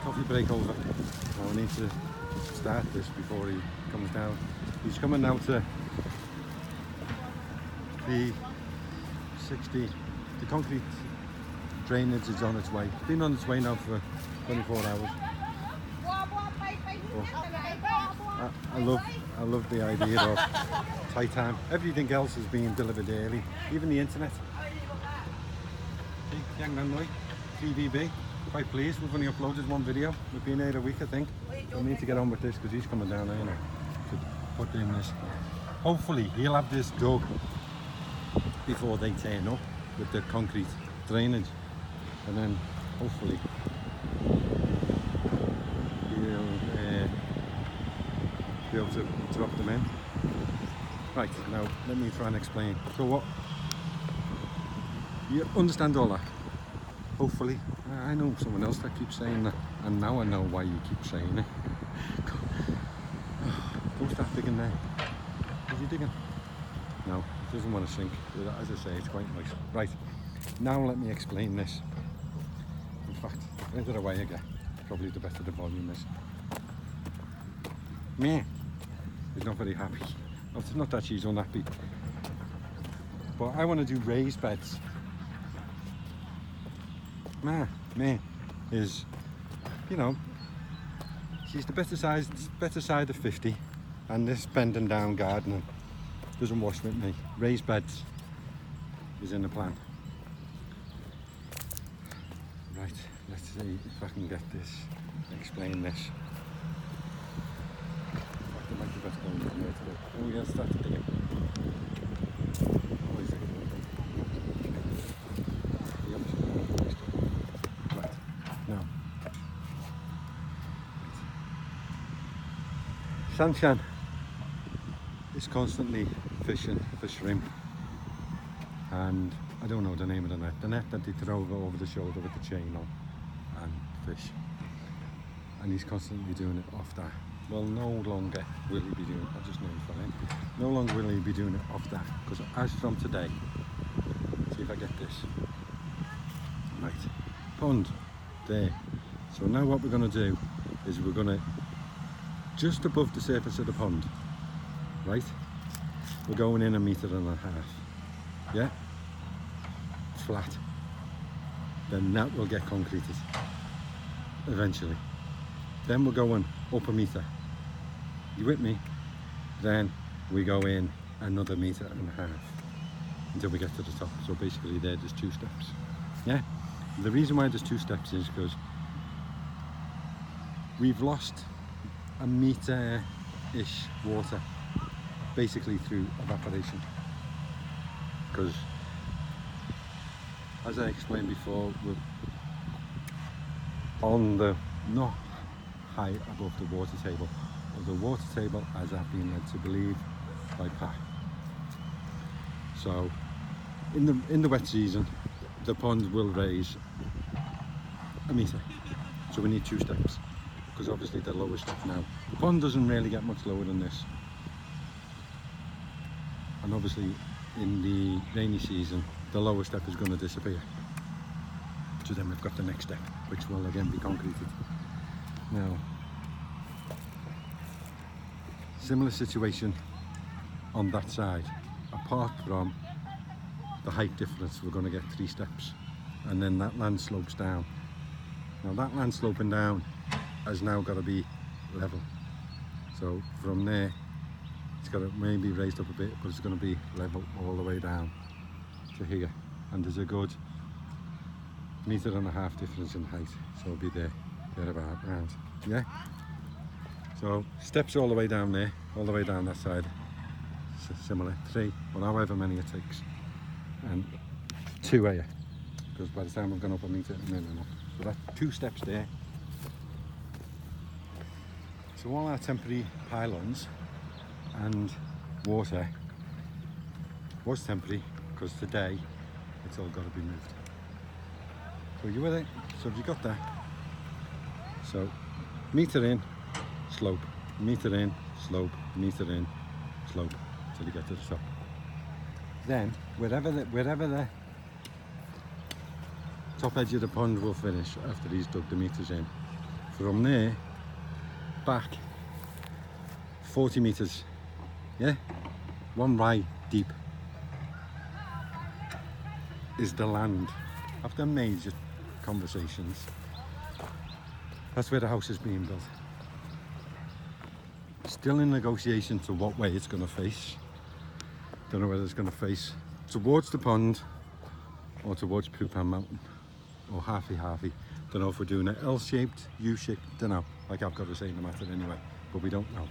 coffee break over. Now I need to start this before he comes down. He's coming now to the 60. The concrete drainage is on its way. It's been on its way now for 24 hours. I love the idea of tight time. Everything else is being delivered early, even the internet. Young man, right? 3BB. Quite pleased. We've only uploaded one video. We've been here a week, I think. We need to get on with this because he's coming down here now to put in this. Hopefully he'll have this dug before they turn up with the concrete drainage, and then hopefully he'll be able to drop them in. Right, now let me try and explain. So what, you understand all that? Hopefully. I know someone else that keeps saying that, and now I know why you keep saying it. Go start digging there. Is he digging? No, it doesn't want to sink. As I say, it's quite nice. Right, now let me explain this. In fact, the further away I get, probably the better the volume is. Meh. He's not very happy. Well, it's not that she's unhappy, but I want to do raised beds. Meh is, you know, she's the better side of 50, and this bending down gardening doesn't wash with me. Raised beds is in the plan. Right, let's see if I can get this, explain this. I might be better going from there today. Oh, we gotta start to dig it. Oh, is it? Right, now. Sanshan is constantly fishing for shrimp, and I don't know the name of the net that they throw over the shoulder with the chain on and fish, and he's constantly doing it off that. Well, no longer will he be doing it. I just know he's fine. No longer will he be doing it off that, because as from today, see if I get this right, pond there. So now what we're going to do is we're going to, just above the surface of the pond, right, we're going in 1.5 meters, yeah, flat. Then that will get concreted eventually. Then we're going up 1 meter. You with me? Then we go in another 1.5 meters until we get to the top. So basically there's 2 steps. Yeah. The reason why there's 2 steps is because we've lost 1 meter-ish water basically through evaporation. Because as I explained before, we're on the not high above the water table, or the water table as I've been led to believe by Pat. So in the wet season the pond will raise 1 meter, so we need 2 steps, because obviously the lower step now, the pond doesn't really get much lower than this, and obviously in the rainy season the lower step is going to disappear, so then we've got the next step, which will again be concreted. Now, similar situation on that side. Apart from the height difference, we're going to get 3 steps, and then that land slopes down. Now that land sloping down has now got to be level. So from there, it's got to maybe raised up a bit, but it's going to be level all the way down to here. And there's a good 1.5 meters difference in height, so it'll be there about round. Yeah. So steps all the way down there, all the way down that side. Similar, 3 or however many it takes, and 2 here, because by the time we've gone up 1 meter, and then enough. So that's 2 steps there. So all our temporary pylons and water was temporary, because today it's all got to be moved. So you with it? So have you got that? So meter in, slope, meter in, slope, meter in, slope, till you get to the top. Then wherever the top edge of the pond will finish after he's dug the meters in, From there back 40 meters, yeah, one ride deep is the land. After major conversations, that's where the house is being built. Still in negotiation to what way it's going to face. Don't know whether it's going to face towards the pond or towards Pupan Mountain, or halfy. Don't know if we're doing an L-shaped, U-shaped, don't know. Like I've got to say in the matter anyway, but we don't know.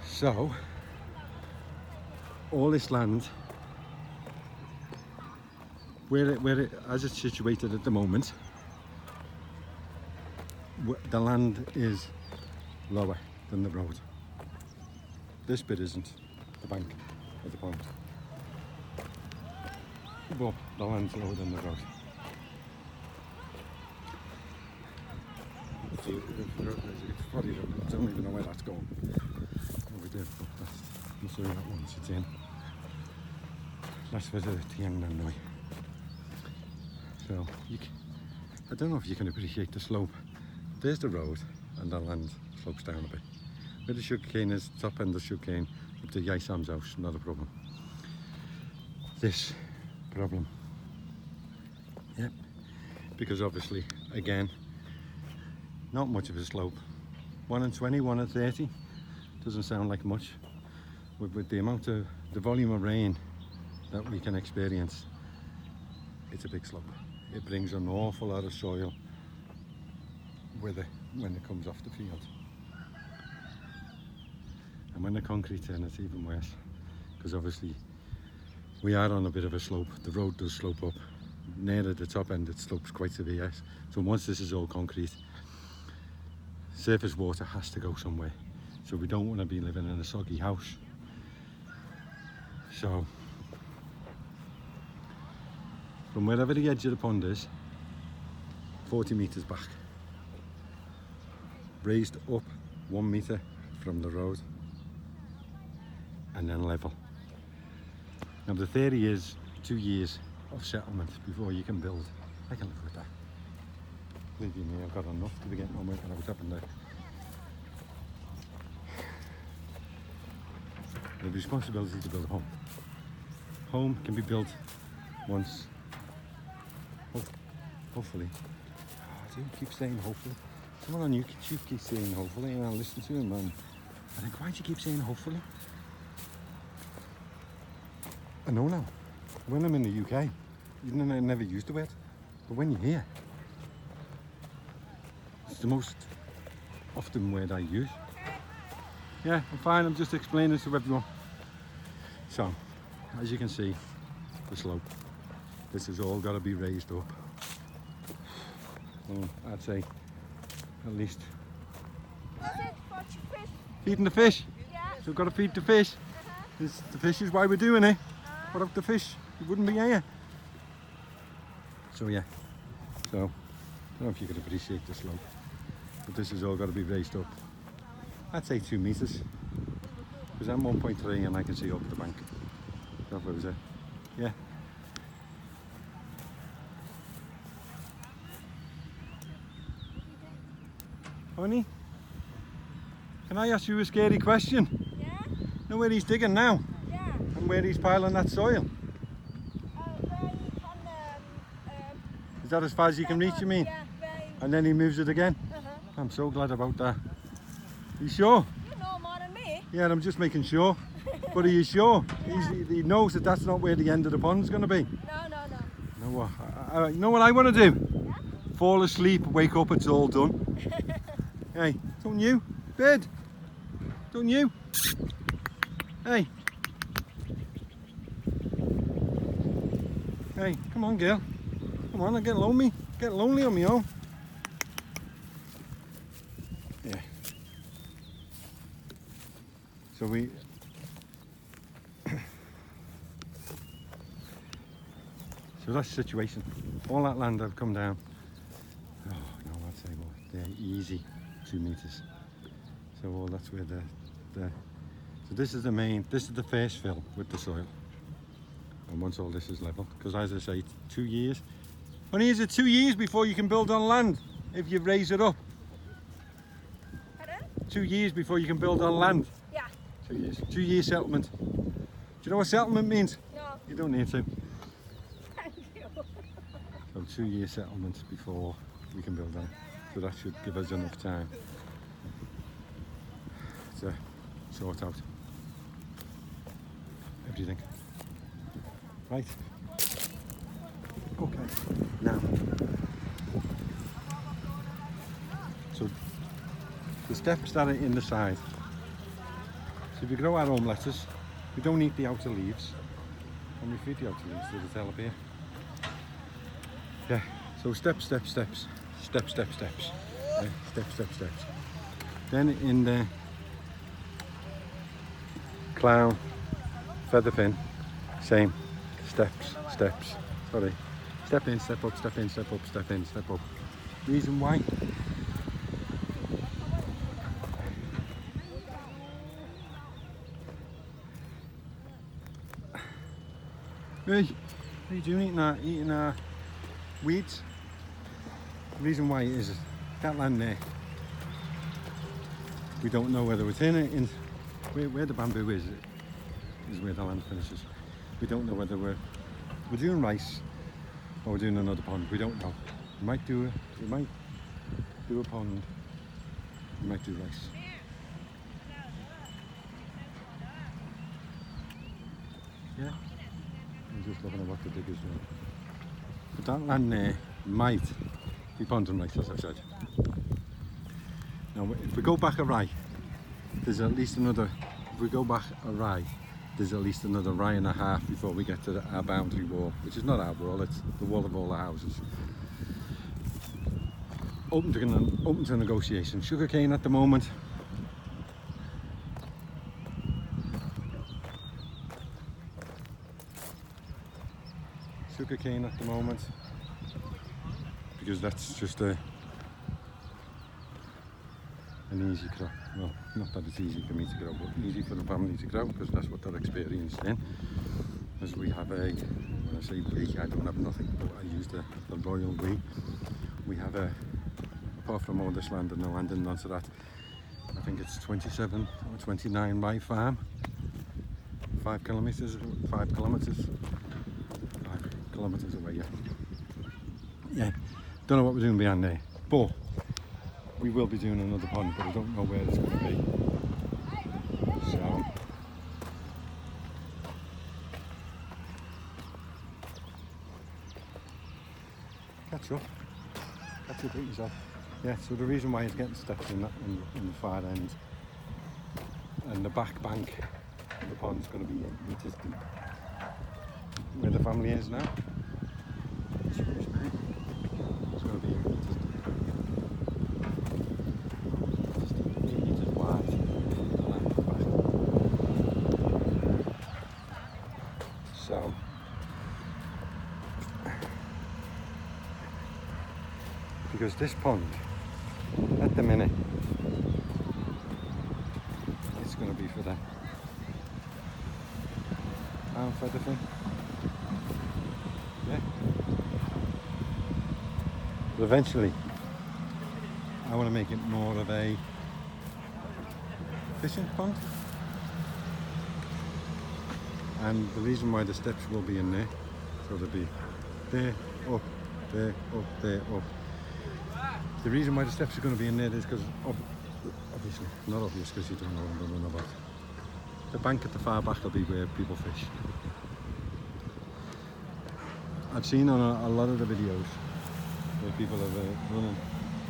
So, all this land, where it as it's situated at the moment, the land is lower than the road. This bit isn't the bank of the pond, but the land's lower than the road. It's probably, I don't even know where that's going. What we did, but we'll see that once it's in. That's for the Tiangnam. So, I don't know if you can appreciate the slope. There's the road, and the land slopes down a bit. Where the sugarcane is, top end of the sugarcane, up to Yaisam's house, not a problem. This problem. Yep. Because obviously, again, not much of a slope. 1 in 20, 1 in 30. Doesn't sound like much. With the amount of, the volume of rain that we can experience, it's a big slope. It brings an awful lot of soil with it when it comes off the field. And when the concrete's in, it's even worse. Because obviously, we are on a bit of a slope. The road does slope up. Near at the top end, it slopes quite severe. So once this is all concrete, surface water has to go somewhere. So we don't want to be living in a soggy house. So, from wherever the edge of the pond is, 40 meters back, raised up 1 meter from the road, and then level. Now the theory is 2 years of settlement before you can build. I can live with that. Believe you me, I've got enough to be getting on with when I was up in there. The responsibility to build a home. Home can be built once. Hopefully. I do keep saying hopefully. Someone on YouTube keeps saying hopefully, and I listen to him, and I think, why do you keep saying hopefully? I know now. When I'm in the UK, I never used the word, but when you're here, it's the most often word I use. Yeah, I'm fine, I'm just explaining to everyone. So, as you can see, the slope. This has all got to be raised up. Well, I'd say at least. Feeding the fish? Yeah. So we've got to feed the fish. The fish is why we're doing it. Without the fish, it wouldn't be here. So yeah, so I don't know if you could appreciate the slope, but this has all got to be raised up. I'd say 2 meters, because I'm 1.3 and I can see up the bank. That was it. Yeah. Honey, can I ask you a scary question? Yeah? Know where he's digging now? Yeah. And where he's piling that soil? Right on Is that as far as you can reach, you mean? Yeah, right. And then he moves it again? I'm so glad about that. You sure? You know more than me. Yeah, I'm just making sure. But are you sure? Yeah. He knows that that's not where the end of the pond's going to be. No. You know what? You know what I want to do? Yeah? Fall asleep, wake up, it's all done. Hey, don't you? Bird? Don't you? Hey. Hey, come on, girl. Come on, I get lonely. Get lonely on my own. Yeah. So so that's the situation. All that land I've come down. Oh no, I'd say well, they're easy 2 meters. So all that's where so this is the main, this is the first fill with the soil. And once all this is level, because as I say, 2 years. Only is it 2 years before you can build on land? if you raise it up. Pardon? 2 years before you can build on land. Yeah. 2 years. 2 year settlement. Do you know what settlement means? No. You don't need to. Thank you. So 2 year settlement before we can build on it. So that should give us enough time to sort out everything. Right. Okay. Now. So the steps that are in the side. So if we grow our own lettuce, we don't eat the outer leaves, and we feed the outer leaves to the tilapia. Yeah. So step, step, steps. Step, step, steps. Yeah. Step, step, steps. Then in the clown, feather fin, same. Steps, steps. Sorry. Step in, step up, step in, step up, step in, step up. Reason why? Hey, what are you doing eating our weeds? The reason why is that land there. We don't know whether it's in it, where the bamboo is where the land finishes. We don't know whether we're doing rice or we're doing another pond. We don't know. We might do a pond. We might do rice. Yeah. I'm just looking at what the digger's doing. But that land there might be pond and rice, as I said. Now, if we go back a rye, there's at least another. If we go back a rye, there's at least another rye and a half before we get to our boundary wall, which is not our wall, it's the wall of all the houses. Open to negotiation. Sugarcane at the moment. Sugarcane at the moment, because that's just an easy crop. Well, not that it's easy for me to grow, but easy for the family to grow, because that's what they're experienced in. As we have when I say we, I don't have nothing, but I use the royal we. We have apart from all this land and the land in Montserrat, I think it's 27 or 29 rye farm. 5 kilometres away, yeah. Yeah, don't know what we're doing behind there, but we will be doing another pond, but I don't know where it's going to be. So, catch up with yourself. Yeah, so the reason why it's getting steps in the far end, and the back bank of the pond's going to be meters deep. Where the family is now. Excuse me. It's going to be 8 meters deep. Just 8 meters wide. So, because this pond, at the minute, it's going to be for them. And for the thing. Yeah. But eventually, I want to make it more of a fishing pond. And the reason why the steps will be in there, so they'll be there, up, there, up, there, up. The reason why the steps are going to be in there is because, obviously, not obvious because you don't know what I'm going on about. The bank at the far back will be where people fish. I've seen on a lot of the videos where people are running.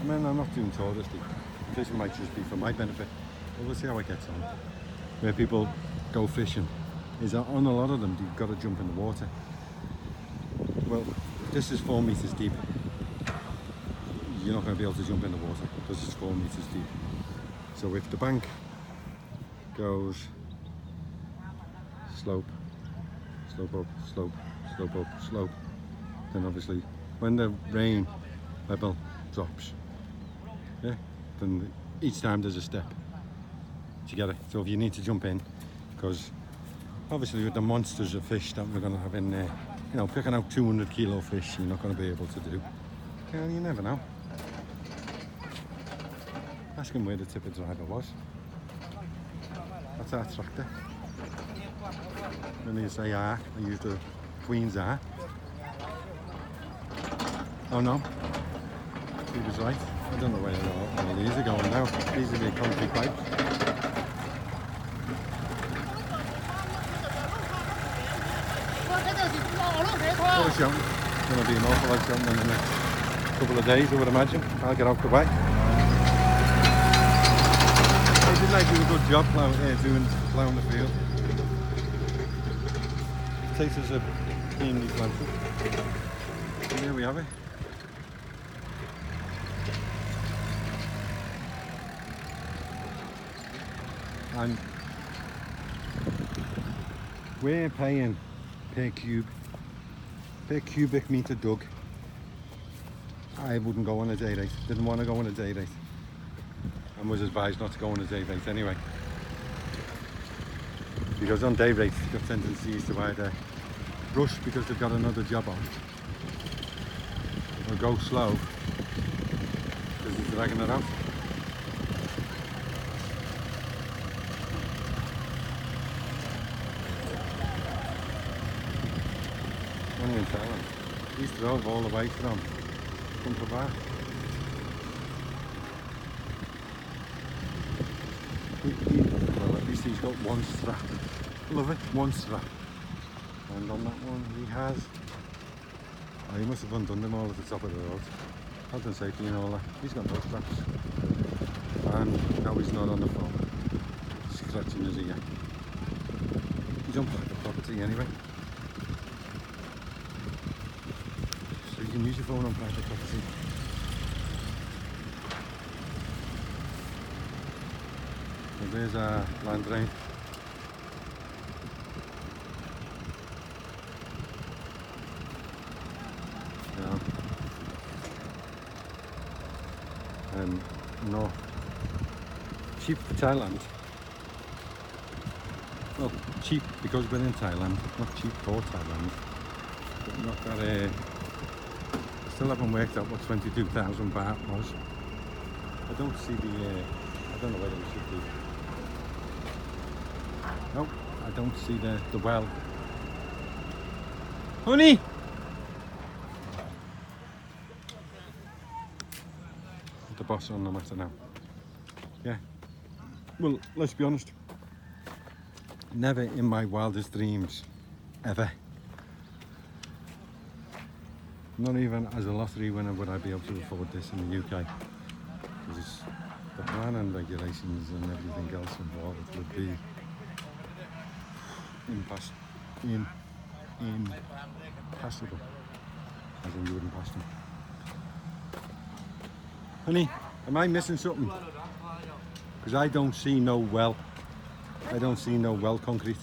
I mean, I'm not doing touristy. Fishing might just be for my benefit, but we'll see how it gets on. Where people go fishing is that on a lot of them you've got to jump in the water. Well, this is 4 meters deep. You're not going to be able to jump in the water because it's 4 meters deep. So if the bank goes slope, slope up, slope, slope up, slope, then obviously when the rain level drops, yeah, then each time there's a step. Do you get it? So if you need to jump in, because obviously with the monsters of fish that we're going to have in there, you know, picking out 200 kilo fish you're not going to be able to do. Well, you never know. Ask him where the tipper driver was. That's our tractor. And he's a I use the Queen's R. Oh no, he was right. I don't know where all these are going now. These are the concrete pipes. Well, shouting. Going to be an awful lot shouting in the next couple of days, I would imagine. I'll get out the way. They did like do a good job plowing the field. Potatoes are keenly planted. And there we have it. And we're paying per cubic metre dug. I wouldn't go on a day rate. Didn't want to go on a day rate. And was advised not to go on a day rate anyway. Because on day rates they've got tendencies to either rush because they've got another job on, or go slow because they're dragging it out. Only in Thailand. These drove all the way from Bar. Well, at least he's got one strap. Love it, one strap. And on that one he has, oh, he must have undone them all at the top of the road. Health and safety and all that. He's got no straps. And now he's not on the phone, scratching his ear. He's on private property anyway. So you can use your phone on private property. So there's our land drain. No, cheap for Thailand. Well, cheap because we're in Thailand, not cheap for Thailand. But not that, still haven't worked out what 22,000 baht was. I don't see the, I don't know whether we should be. No, I don't see the well. Honey! The boss on the matter now. Yeah. Well, let's be honest. Never in my wildest dreams, ever. Not even as a lottery winner would I be able to afford this in the UK. Because the plan and regulations and everything else involved would be impassable. As in you wouldn't pass them. Honey, am I missing something? Because I don't see no well. I don't see no well concrete.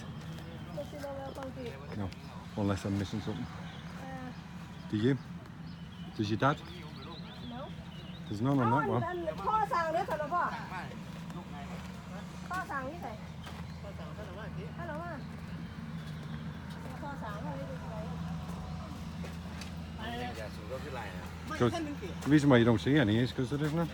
No, unless I'm missing something. Do you? Does your dad? No. There's none on that one. Because the reason why you don't see any is because there isn't.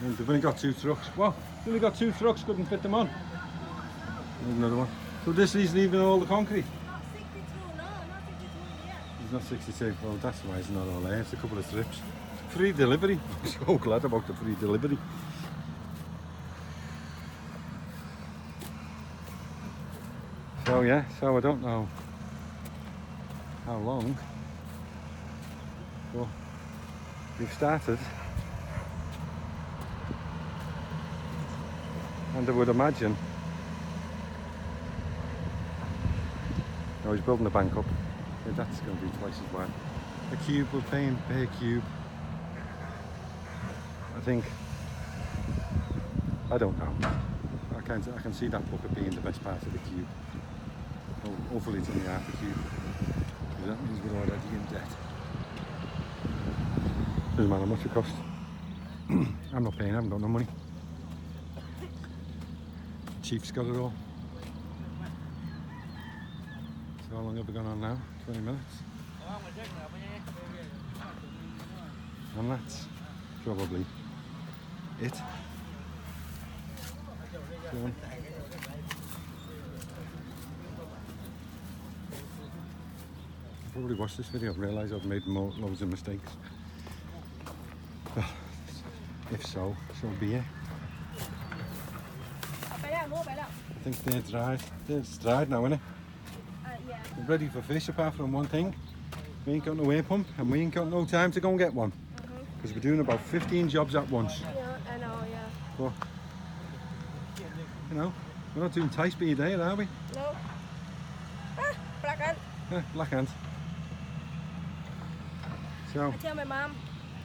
And they've only got 2 trucks. Well, they've only got 2 trucks, couldn't fit them on. There's another one. So this is leaving all the concrete. Not 62, no, not 62 yet. It's not 62. Well, that's why it's not all there. It's a couple of strips. Free delivery. I'm so glad about the free delivery. So yeah, so I don't know how long, but we've started, and I would imagine, no, he's building the bank up, yeah, that's going to be twice as wide. A cube, we're paying per cube, I think, I don't know, I can see that bucket being the best part of the cube. Well, hopefully it's only half a cube, because that means we're already in debt. Doesn't matter how much it costs. I'm not paying, I haven't got no money. Chief's got it all. So how long have we gone on now? 20 minutes. And that's probably it. Go on. I've probably watched this video and realised I've made loads of mistakes. Well, if so be it. I think they're dried. It's dried now, isn't it? Yeah. We're ready for fish apart from one thing. We ain't got no air pump and we ain't got no time to go and get one. Because we're doing about 15 jobs at once. Yeah, I know, yeah. But, you know, we're not doing tight speed here, are we? No. Ah, black ant. Yeah, black ant. So, I tell my mom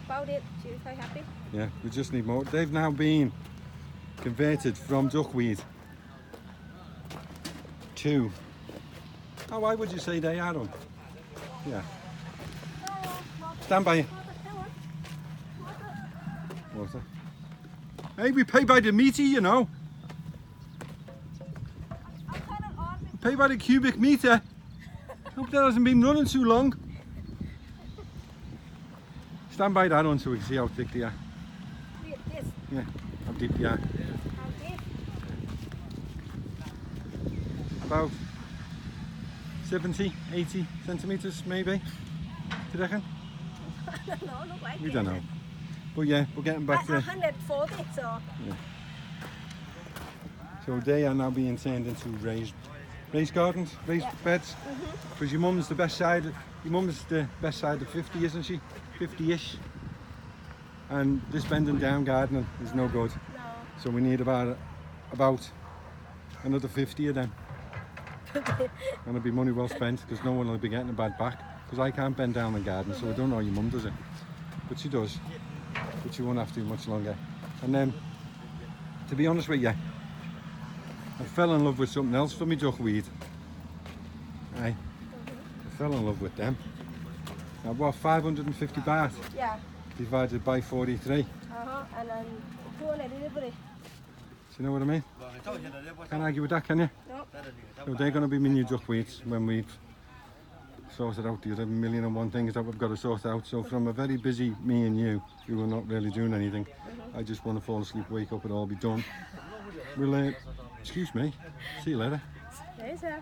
about it. She was quite happy. yeah, we just need more. They've now been converted from duckweed to... Oh, why would you say they are on? Yeah. Stand by. Water. Hey, we pay by the meter, you know. Pay by the cubic meter. Hope that hasn't been running too long. Stand by that one so we can see how thick they are. This. Yeah, how deep they are. How deep? About 70, 80 centimetres maybe. Do you reckon? I don't know, look like We it. don't know. But yeah, we're getting back to... 140, so... Yeah. So they are now being turned into raised gardens, raised beds. Because your mum's the best side. Your mum's the best side of 50, isn't she? 50-ish. And this bending down gardening is no good. No. So we need about another 50 of them. And it'll be money well spent because no one will be getting a bad back. Because I can't bend down the garden, so I don't know how your mum does it. But she does. But she won't have to much longer. And then, to be honest with you, I fell in love with something else for me duckweed. I fell in love with them. Now what, 550 baht Yeah. divided by 43. And then 200 delivery. Do you know what I mean? Can't argue with that, can you? No. So they're going to be my new duckweeds when we've sorted out the other million and one things that we've got to sort out. So from a very busy me and you, who are not really doing anything, I just want to fall asleep, wake up, and all be done. We'll, excuse me, see you later. Later.